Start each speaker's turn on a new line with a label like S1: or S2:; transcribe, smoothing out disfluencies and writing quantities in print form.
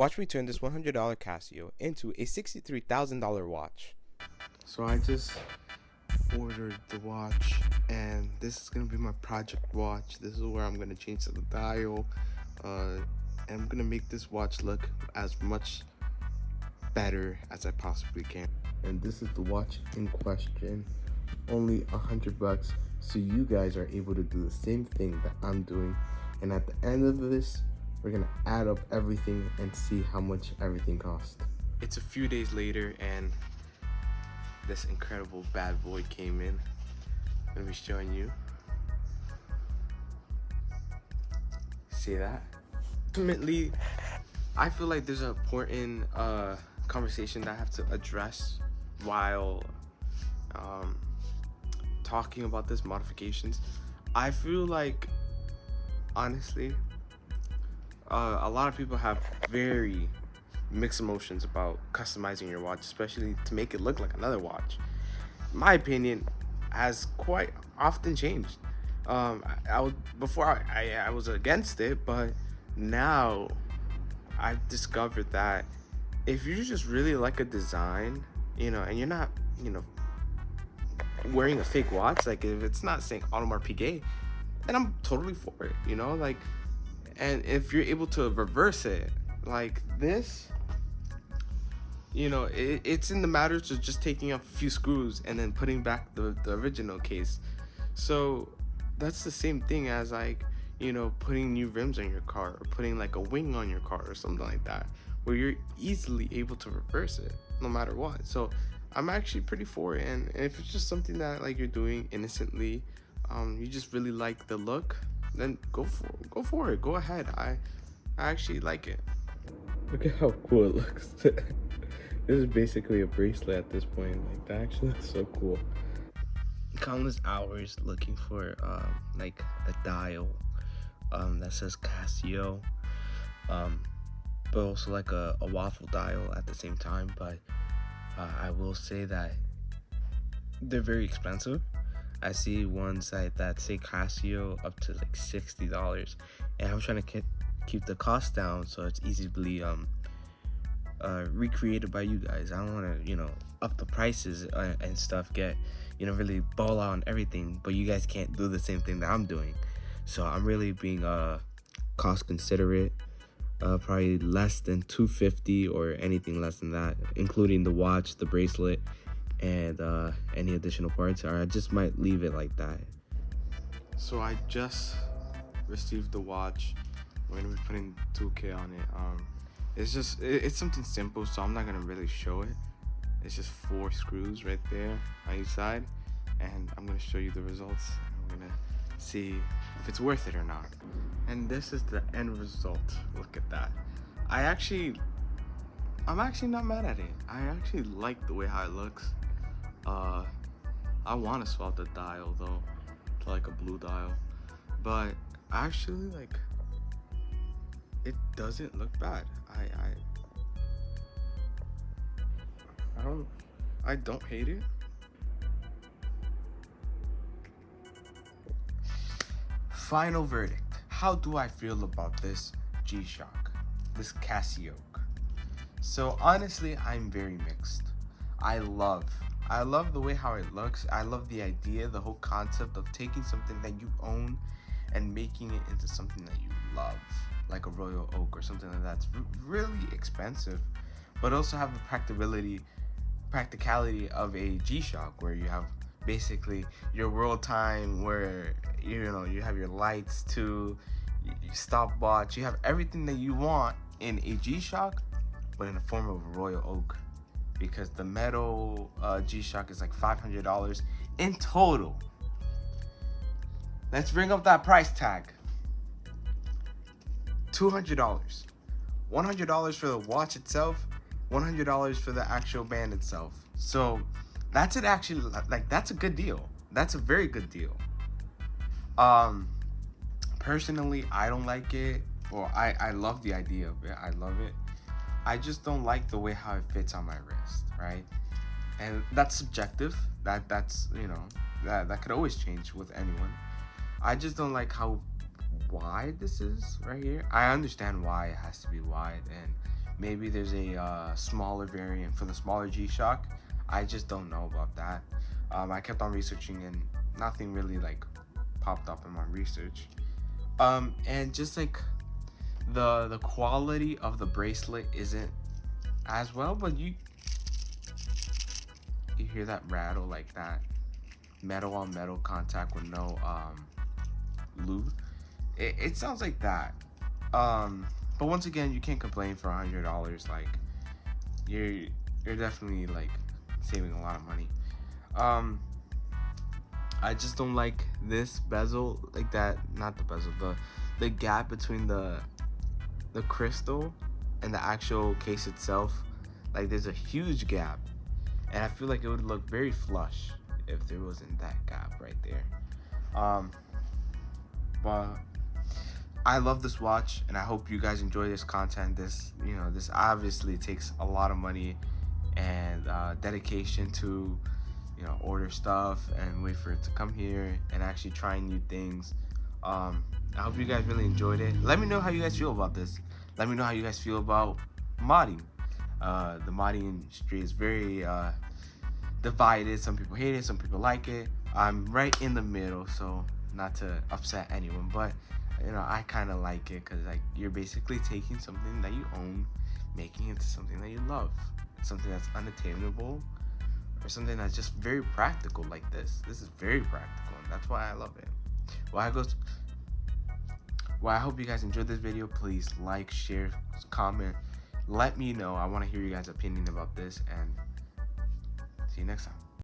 S1: Watch me turn this $100 Casio into a $63,000 watch.
S2: So I just ordered the watch, and this is gonna be my project watch. This is where I'm gonna change the dial, and I'm gonna make this watch look as much better as I possibly can. And this is the watch in question, only $100, so you guys are able to do the same thing that I'm doing. And at the end of this, we're gonna add up everything and see how much everything costs. It's a few days later, and this incredible bad boy came in. I'm gonna be showing you. See that? Ultimately, I feel like there's an important conversation that I have to address while talking about this modifications. I feel like, honestly, a lot of people have very mixed emotions about customizing your watch, especially to make it look like another watch. My opinion has quite often changed. I was before I was against it, but now I've discovered that if you just really like a design, and you're not, wearing a fake watch, like if it's not saying Audemars Piguet, then I'm totally for it, like, and if you're able to reverse it like this, it's in the matters of just taking off a few screws and then putting back the original case. So that's the same thing as, like, putting new rims on your car, or putting like a wing on your car or something like that, where you're easily able to reverse it no matter what. So I'm actually pretty for it. And if it's just something that, like, you're doing innocently, you just really like the look, then go for it. Go ahead. I actually like it. Look at how cool it looks. This is basically a bracelet at this point. Like, that actually looks so cool. Countless hours looking for like a dial that says Casio, but also like a waffle dial at the same time. But I will say that they're very expensive. I see ones that say Casio up to like $60, and I'm trying to keep the cost down so it's easily recreated by you guys. I don't want to up the prices and stuff, get really ball out on everything, but you guys can't do the same thing that I'm doing. So I'm really being cost considerate. Probably less than $250 or anything less than that, including the watch, the bracelet, and any additional parts, or I just might leave it like that. So I just received the watch. We're gonna be putting 2K on it. It's something simple, so I'm not gonna really show it. It's just 4 screws right there on each side, and I'm gonna show you the results. I'm gonna see if it's worth it or not. And this is the end result. Look at that. I'm actually not mad at it. I actually like the way how it looks. I want to swap the dial though to like a blue dial, but actually, like, it doesn't look bad. I don't hate it. Final verdict. How do I feel about this G-Shock, this Casio? So honestly, I'm very mixed. I love the way how it looks. I love the idea, the whole concept of taking something that you own and making it into something that you love, like a Royal Oak or something like that. It's really expensive, but also have the practicality of a G-Shock, where you have basically your world time, where you have your lights too, your stopwatch, you have everything that you want in a G-Shock, but in the form of a Royal Oak, because the metal G-Shock is like $500 in total. Let's bring up that price tag. $200. $100 for the watch itself, $100 for the actual band itself. So that's it. Actually, like, that's a good deal. That's a very good deal. Personally, I don't like it, or I love the idea of it. I love it. I just don't like the way how it fits on my wrist, right? And that's subjective. That's that could always change with anyone. I just don't like how wide this is right here. I understand why it has to be wide, and Maybe there's a smaller variant for the smaller G-Shock. I just don't know about that. I kept on researching and nothing really like popped up in my research. And just like the quality of the bracelet isn't as well, but you hear that rattle, like that metal on metal contact with no lube. It sounds like that. But once again, you can't complain for $100. Like you're definitely like saving a lot of money. I just don't like this bezel, like that, not the bezel, the gap between the crystal and the actual case itself. Like there's a huge gap, and I feel like it would look very flush if there wasn't that gap right there. But I love this watch, and I hope you guys enjoy this content. This obviously takes a lot of money and dedication to order stuff and wait for it to come here and actually try new things. I hope you guys really enjoyed it. Let me know how you guys feel about this. Let me know how you guys feel about modding. The modding industry is very divided. Some people hate it, some people like it. I'm right in the middle, so not to upset anyone, but I kind of like it because like you're basically taking something that you own, making it into something that you love, something that's unattainable, or something that's just very practical like this. This is very practical, and that's why I love it. Well, I hope you guys enjoyed this video. Please like, share, comment. Let me know. I want to hear you guys' opinion about this, and see you next time.